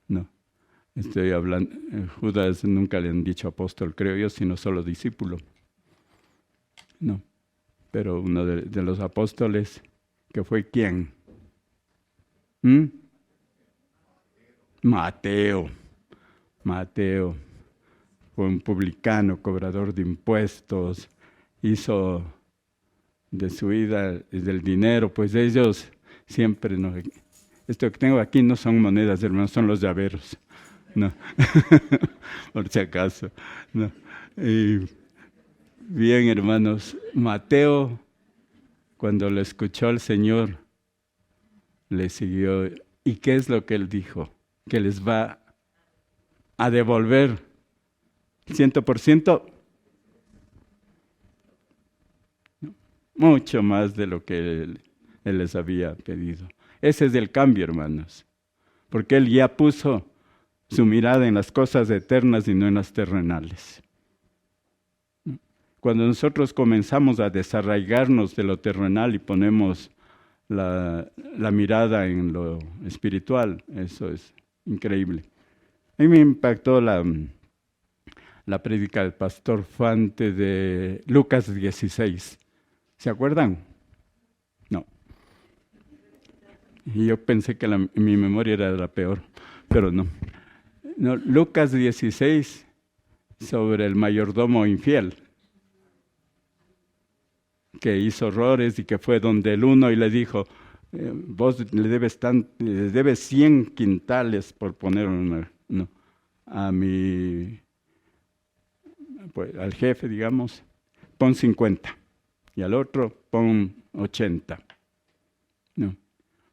No, estoy hablando, Judas nunca le han dicho apóstol, creo yo, sino solo discípulo. No, pero uno de los apóstoles, que fue ¿quién? Mateo fue un publicano, cobrador de impuestos, hizo de su vida del dinero, pues ellos siempre, no, esto que tengo aquí no son monedas, hermanos, son los llaveros, no, por si acaso, no. Y bien, hermanos, Mateo, cuando lo escuchó al Señor, le siguió. ¿Y qué es lo que él dijo? Que les va a devolver 100%, mucho más de lo que él les había pedido. Ese es el cambio, hermanos, porque él ya puso su mirada en las cosas eternas y no en las terrenales. Cuando nosotros comenzamos a desarraigarnos de lo terrenal y ponemos la mirada en lo espiritual, eso es increíble. A mí me impactó la prédica del pastor Fante de Lucas 16. ¿Se acuerdan? No. Y yo pensé que mi memoria era la peor, pero no. Lucas 16, sobre el mayordomo infiel, que hizo horrores y que fue donde el uno y le dijo, vos le debes 100 quintales por poner al jefe, digamos, pon 50 y al otro pon 80. No,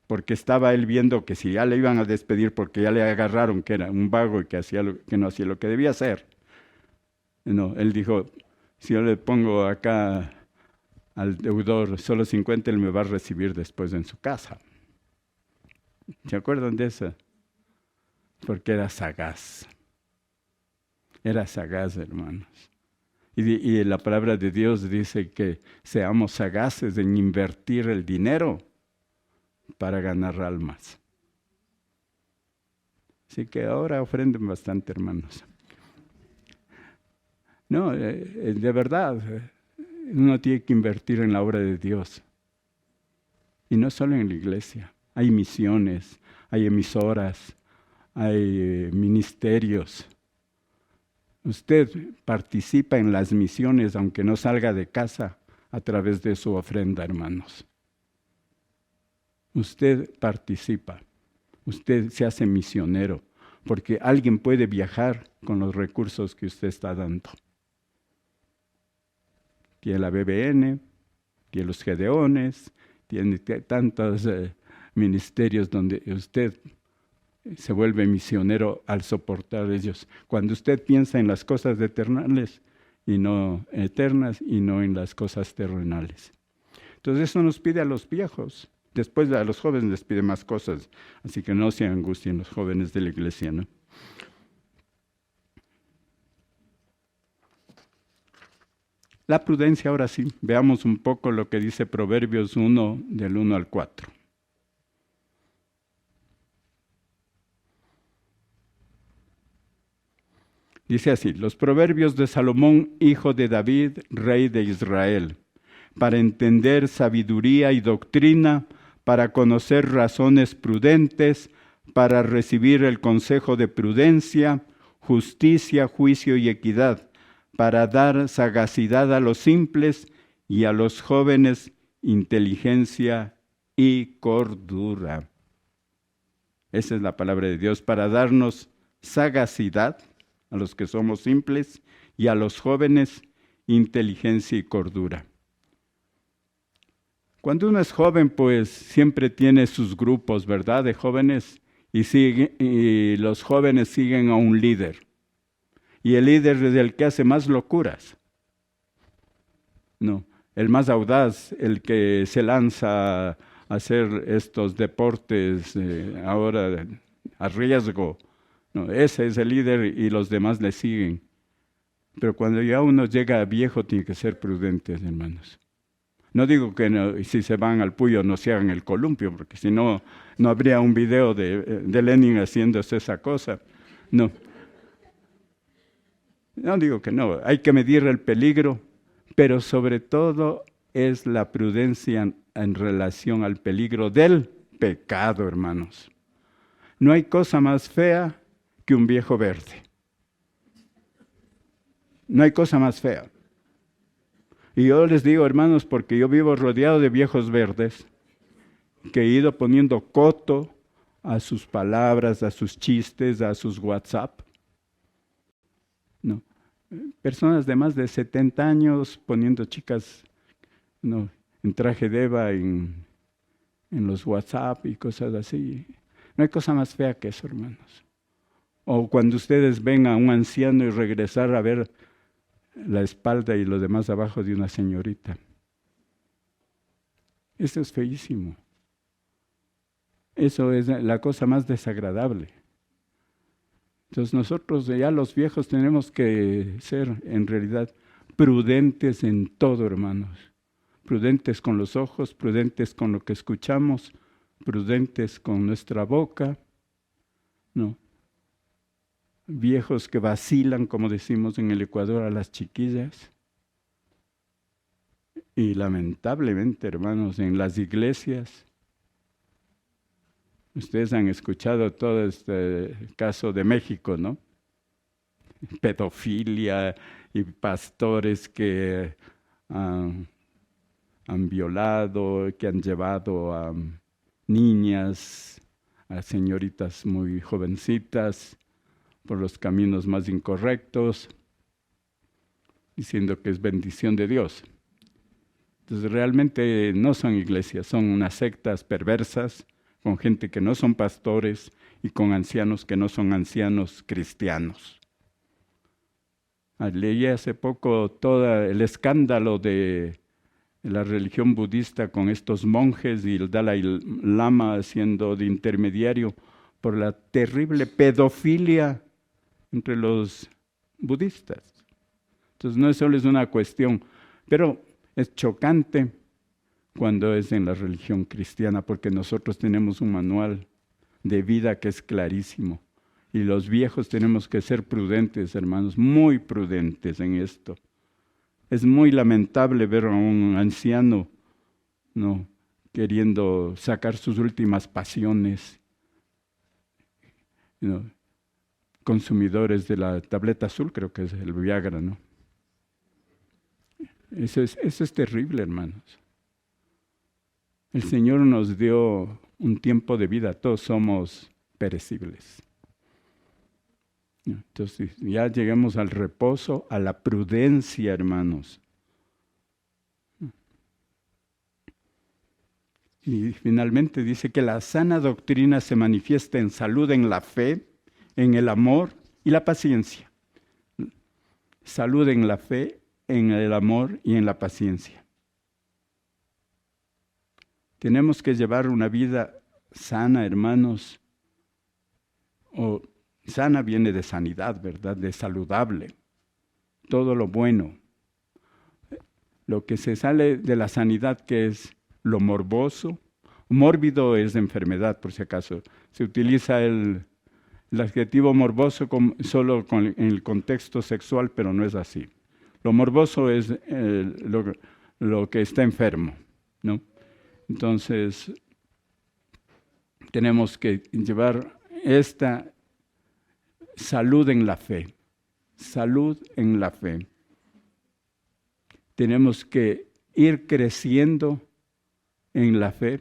porque estaba él viendo que si ya le iban a despedir porque ya le agarraron que era un vago y que no hacía lo que debía hacer. No, él dijo, si yo le pongo acá al deudor solo 50, él me va a recibir después en su casa. ¿Se acuerdan de eso? Porque era sagaz. Era sagaz, hermanos. Y la palabra de Dios dice que seamos sagaces en invertir el dinero para ganar almas. Así que ahora ofrenden bastante, hermanos. No, de verdad, uno tiene que invertir en la obra de Dios. Y no solo en la iglesia. Hay misiones, hay emisoras, hay ministerios. Usted participa en las misiones, aunque no salga de casa, a través de su ofrenda, hermanos. Usted participa, usted se hace misionero, porque alguien puede viajar con los recursos que usted está dando. Tiene la BBN, tiene los Gedeones, tiene tantos ministerios donde usted se vuelve misionero al soportar ellos. Cuando usted piensa en las cosas eternales y no eternas y no en las cosas terrenales. Entonces eso nos pide a los viejos. Después a los jóvenes les pide más cosas, así que no se angustien los jóvenes de la iglesia, ¿no? La prudencia, ahora sí, veamos un poco lo que dice Proverbios 1, del 1 al 4. Dice así: los proverbios de Salomón, hijo de David, rey de Israel, para entender sabiduría y doctrina, para conocer razones prudentes, para recibir el consejo de prudencia, justicia, juicio y equidad, para dar sagacidad a los simples y a los jóvenes inteligencia y cordura. Esa es la palabra de Dios, para darnos sagacidad a los que somos simples y a los jóvenes inteligencia y cordura. Cuando uno es joven, pues siempre tiene sus grupos, ¿verdad?, de jóvenes, y los jóvenes siguen a un líder. Y el líder es el que hace más locuras. No, el más audaz, el que se lanza a hacer estos deportes ahora a riesgo. No, ese es el líder y los demás le siguen. Pero cuando ya uno llega viejo, tiene que ser prudentes, hermanos. No digo que no, si se van al Puyo no se hagan el columpio, porque si no, no habría un video de Lenin haciéndose esa cosa. No. No digo que no, hay que medir el peligro, pero sobre todo es la prudencia en relación al peligro del pecado, hermanos. No hay cosa más fea que un viejo verde. No hay cosa más fea. Y yo les digo, hermanos, porque yo vivo rodeado de viejos verdes, que he ido poniendo coto a sus palabras, a sus chistes, a sus WhatsApp. No. Personas de más de 70 años poniendo chicas en traje de Eva en los WhatsApp y cosas así. No hay cosa más fea que eso, hermanos. O cuando ustedes ven a un anciano y regresar a ver la espalda y lo demás abajo de una señorita. Eso es feísimo. Eso es la cosa más desagradable. Entonces nosotros ya los viejos tenemos que ser en realidad prudentes en todo, hermanos. Prudentes con los ojos, prudentes con lo que escuchamos, prudentes con nuestra boca. No. Viejos que vacilan, como decimos en el Ecuador, a las chiquillas. Y lamentablemente, hermanos, en las iglesias, ustedes han escuchado todo este caso de México, ¿no? Pedofilia y pastores que han violado, que han llevado a niñas, a señoritas muy jovencitas, por los caminos más incorrectos, diciendo que es bendición de Dios. Entonces realmente no son iglesias, son unas sectas perversas, con gente que no son pastores y con ancianos que no son ancianos cristianos. Leí hace poco todo el escándalo de la religión budista con estos monjes y el Dalai Lama haciendo de intermediario por la terrible pedofilia entre los budistas. Entonces no solo es una cuestión, pero es chocante cuando es en la religión cristiana, porque nosotros tenemos un manual de vida que es clarísimo. Y los viejos tenemos que ser prudentes, hermanos, muy prudentes en esto. Es muy lamentable ver a un anciano, ¿no?, queriendo sacar sus últimas pasiones, ¿no?, consumidores de la tableta azul, creo que es el Viagra, ¿no? Eso es terrible, hermanos. El Señor nos dio un tiempo de vida, todos somos perecibles. Entonces ya llegamos al reposo, a la prudencia, hermanos. Y finalmente dice que la sana doctrina se manifiesta en salud, en la fe, en el amor y la paciencia. Salud en la fe, en el amor y en la paciencia. Tenemos que llevar una vida sana, hermanos. Sana viene de sanidad, ¿verdad? De saludable. Todo lo bueno. Lo que se sale de la sanidad, que es lo morboso. Mórbido es enfermedad, por si acaso. Se utiliza el adjetivo morboso solo en el contexto sexual, pero no es así. Lo morboso es lo que está enfermo, ¿no? Entonces, tenemos que llevar esta salud en la fe. Salud en la fe. Tenemos que ir creciendo en la fe.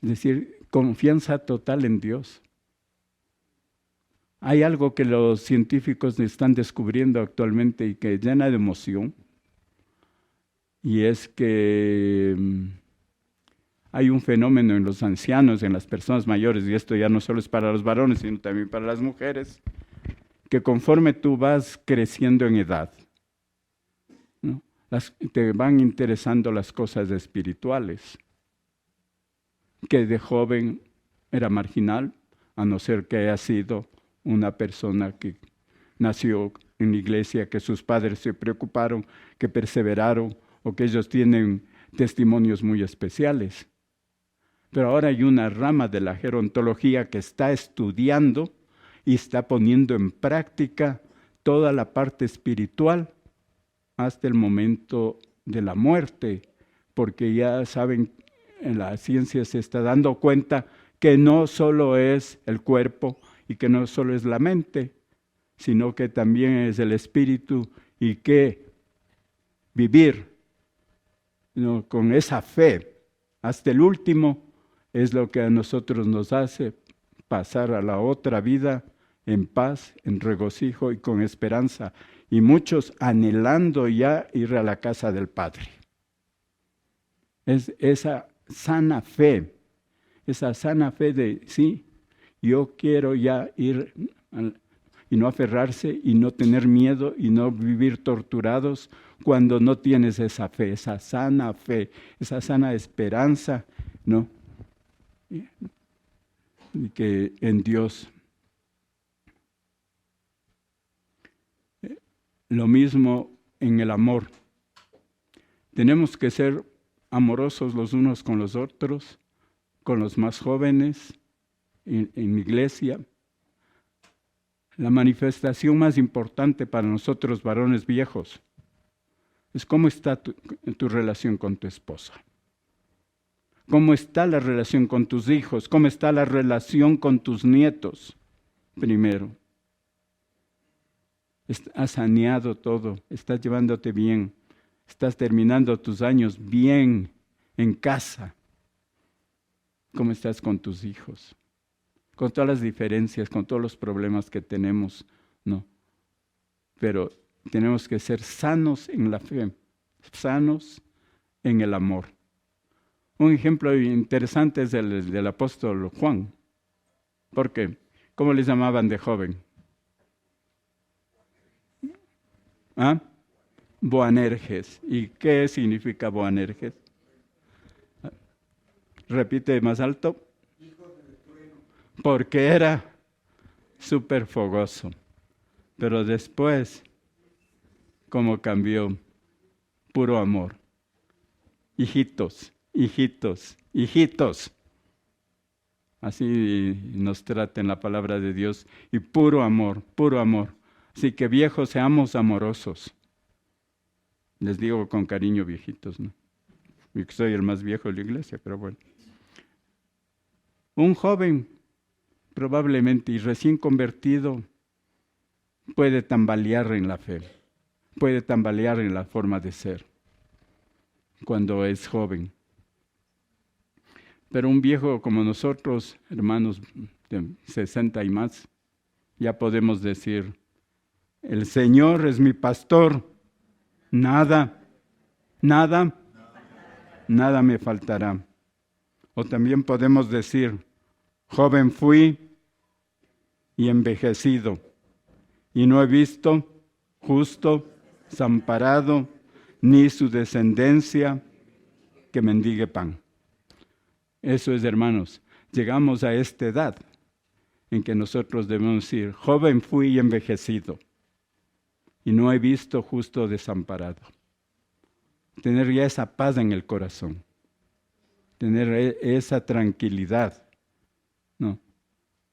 Es decir, confianza total en Dios. Hay algo que los científicos están descubriendo actualmente y que llena de emoción. Y es que hay un fenómeno en los ancianos, en las personas mayores, y esto ya no solo es para los varones, sino también para las mujeres, que conforme tú vas creciendo en edad, ¿no?, te van interesando las cosas espirituales, que de joven era marginal, a no ser que haya sido una persona que nació en la iglesia, que sus padres se preocuparon, que perseveraron, o que ellos tienen testimonios muy especiales. Pero ahora hay una rama de la gerontología que está estudiando y está poniendo en práctica toda la parte espiritual hasta el momento de la muerte, porque ya saben, en la ciencia se está dando cuenta que no solo es el cuerpo y que no solo es la mente, sino que también es el espíritu, y que vivir, ¿no?, con esa fe hasta el último es lo que a nosotros nos hace pasar a la otra vida en paz, en regocijo y con esperanza, y muchos anhelando ya ir a la casa del Padre. Es esa sana fe de sí, yo quiero ya ir, y no aferrarse y no tener miedo y no vivir torturados cuando no tienes esa fe, esa sana esperanza, ¿no?, y que en Dios. Lo mismo en el amor. Tenemos que ser amorosos los unos con los otros, con los más jóvenes, en la iglesia. La manifestación más importante para nosotros varones viejos es cómo está tu relación con tu esposa. ¿Cómo está la relación con tus hijos? ¿Cómo está la relación con tus nietos? Primero. Has saneado todo, estás llevándote bien, estás terminando tus años bien en casa. ¿Cómo estás con tus hijos? Con todas las diferencias, con todos los problemas que tenemos, ¿no? Pero tenemos que ser sanos en la fe, sanos en el amor. Un ejemplo interesante es el del apóstol Juan. ¿Por qué? ¿Cómo les llamaban de joven? ¿Ah? Boanerges. ¿Y qué significa Boanerges? Repite más alto. Porque era súper fogoso. Pero después cómo cambió. Puro amor. Hijitos, hijitos, hijitos. Así nos trata en la palabra de Dios. Y puro amor, puro amor. Así que viejos, seamos amorosos. Les digo con cariño, viejitos, ¿no? Yo soy el más viejo de la iglesia, pero bueno. Un joven, probablemente, y recién convertido, puede tambalear en la fe, puede tambalear en la forma de ser, cuando es joven. Pero un viejo como nosotros, hermanos de 60 y más, ya podemos decir, el Señor es mi pastor, nada me faltará. O también podemos decir, joven fui y envejecido, y no he visto justo, desamparado, ni su descendencia que mendigue pan. Eso es, hermanos, llegamos a esta edad en que nosotros debemos decir, joven fui y envejecido, y no he visto justo desamparado. Tener ya esa paz en el corazón, tener esa tranquilidad, ¿no?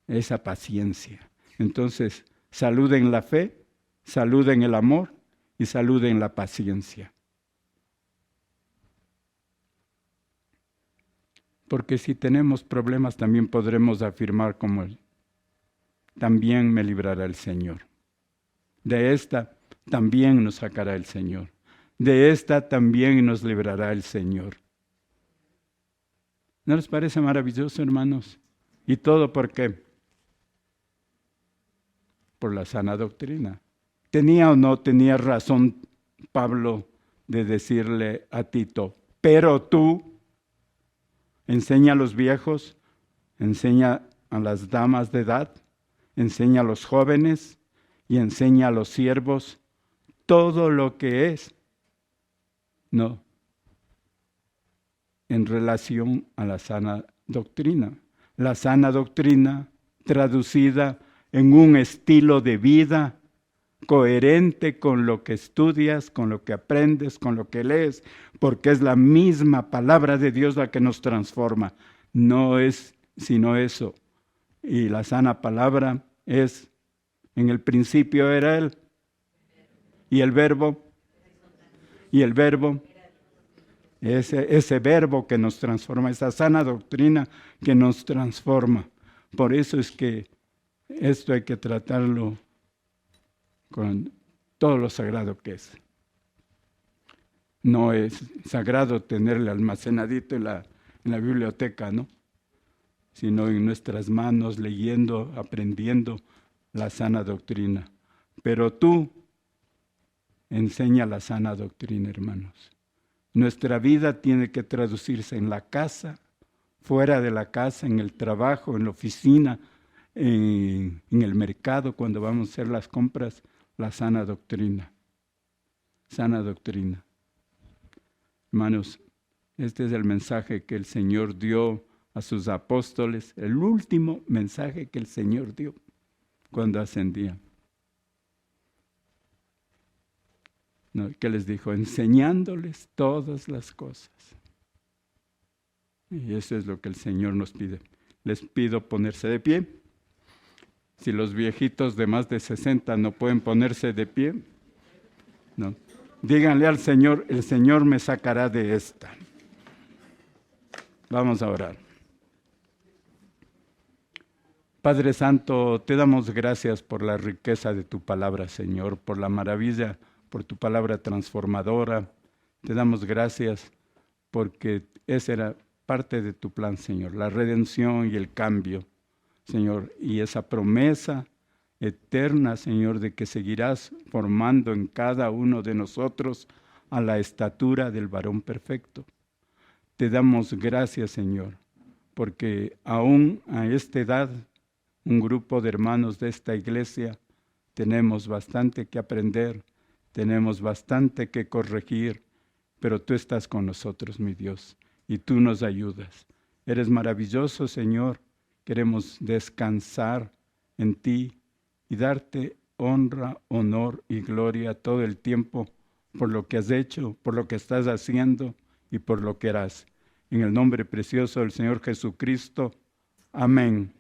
Esa paciencia. Entonces, salud en la fe, salud en el amor y salud en la paciencia. Porque si tenemos problemas también podremos afirmar como él, también me librará el Señor. De esta también nos sacará el Señor. De esta también nos librará el Señor. ¿No les parece maravilloso, hermanos? ¿Y todo por qué? Por la sana doctrina. ¿Tenía o no tenía razón Pablo de decirle a Tito, pero tú enseña a los viejos, enseña a las damas de edad, enseña a los jóvenes y enseña a los siervos todo lo que es? No, en relación a la sana doctrina. La sana doctrina traducida en un estilo de vida coherente con lo que estudias, con lo que aprendes, con lo que lees, porque es la misma palabra de Dios la que nos transforma. No es sino eso. Y la sana palabra es, en el principio era Él, y el verbo, ese verbo que nos transforma, esa sana doctrina que nos transforma. Por eso es que esto hay que tratarlo con todo lo sagrado que es. No es sagrado tenerle almacenadito en la biblioteca, ¿no? Sino en nuestras manos, leyendo, aprendiendo la sana doctrina. Pero tú enseña la sana doctrina, hermanos. Nuestra vida tiene que traducirse en la casa, fuera de la casa, en el trabajo, en la oficina, en el mercado, cuando vamos a hacer las compras, la sana doctrina. Sana doctrina. Hermanos, este es el mensaje que el Señor dio a sus apóstoles, el último mensaje que el Señor dio cuando ascendía. No, ¿qué les dijo? Enseñándoles todas las cosas. Y eso es lo que el Señor nos pide. Les pido ponerse de pie. Si los viejitos de más de 60 no pueden ponerse de pie, no. Díganle al Señor, el Señor me sacará de esta. Vamos a orar. Padre Santo, te damos gracias por la riqueza de tu palabra, Señor, por la maravilla, por tu palabra transformadora. Te damos gracias porque esa era parte de tu plan, Señor, la redención y el cambio, Señor, y esa promesa eterna, Señor, de que seguirás formando en cada uno de nosotros a la estatura del varón perfecto. Te damos gracias, Señor, porque aún a esta edad, un grupo de hermanos de esta iglesia, tenemos bastante que aprender, tenemos bastante que corregir, pero tú estás con nosotros, mi Dios, y tú nos ayudas. Eres maravilloso, Señor. Queremos descansar en ti y darte honra, honor y gloria todo el tiempo por lo que has hecho, por lo que estás haciendo y por lo que harás. En el nombre precioso del Señor Jesucristo. Amén.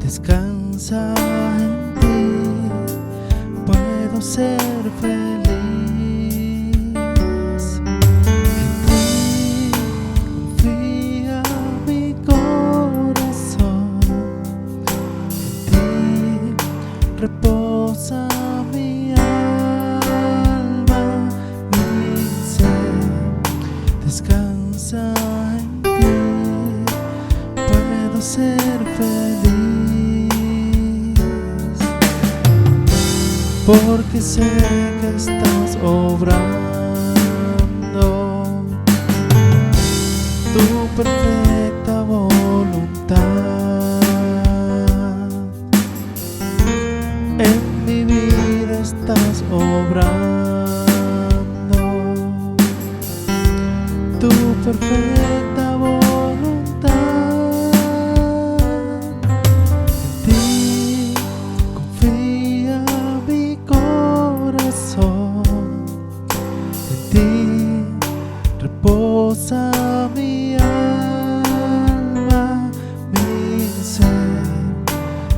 Descansa en ti, puedo ser feliz. En ti confía mi corazón, en ti reposa mi alma, mi ser. Descansa en ti, puedo ser feliz. Porque sé que estás obrando tu perfecta voluntad en mi vida. Estás obrando tu perfecta voluntad. En ti confía mi corazón, en ti reposa mi alma, mi ser.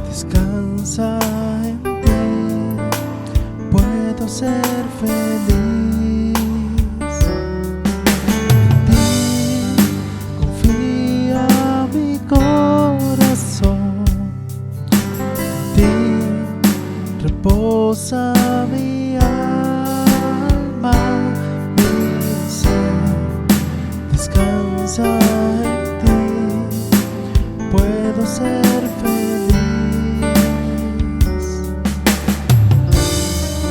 Descansa en ti, puedo ser feliz. En ti confía mi corazón, en ti reposa mi alma, mi ser. Descansa en ti, puedo ser feliz.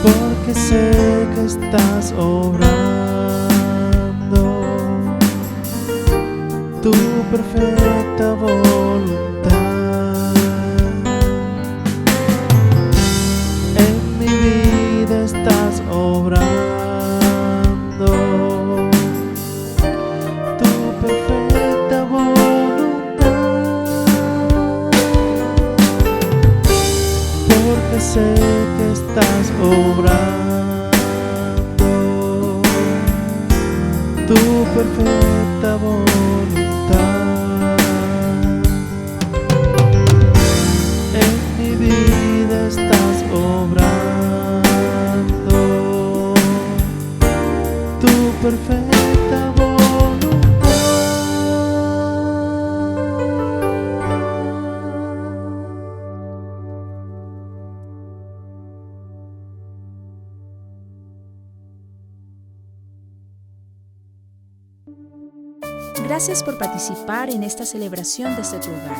Porque sé que estás obrando tu perfecta voluntad en mi vida. Estás obrando tu perfecta voluntad. Porque sé que estás obrando tu perfecta voluntad en mi vida. Estás obrando tu perfecta voluntad. Gracias por participar en esta celebración desde tu hogar.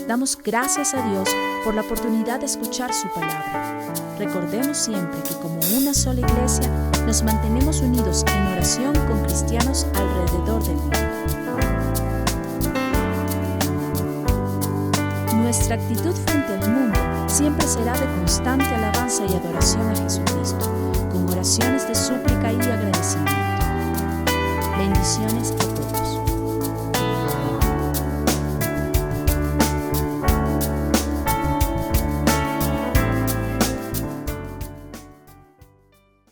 Damos gracias a Dios por la oportunidad de escuchar su palabra. Recordemos siempre que como una sola iglesia nos mantenemos unidos en oración con cristianos alrededor del mundo. Nuestra actitud frente al mundo siempre será de constante alabanza y adoración a Jesucristo, con oraciones de súplica y agradecimiento. Bendiciones